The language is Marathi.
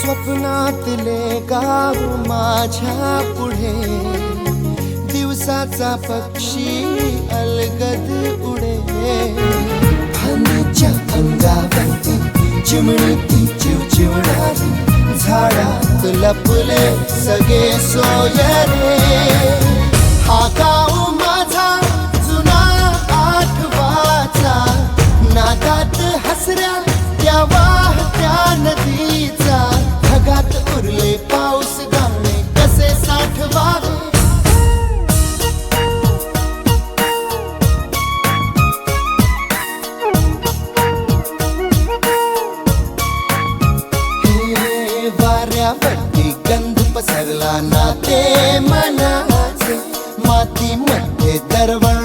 स्वप्नातले गाव माझ्या पुढे दिवसाचा पक्षी अलगद उडे फांदीच्या अंगावरती चिमणीती चिवचिवणारी झाडात लपले सगळे सोयरे हा गाव माझा जुना आठवाचा नादात हसऱ्या त्या वाहत्या नदीचा ढगात उरले पाऊस गाणे कसे साठवावे हे वाऱ्यावरती गंध पसरला ना ते मनाचे मातीमध्ये दरवळ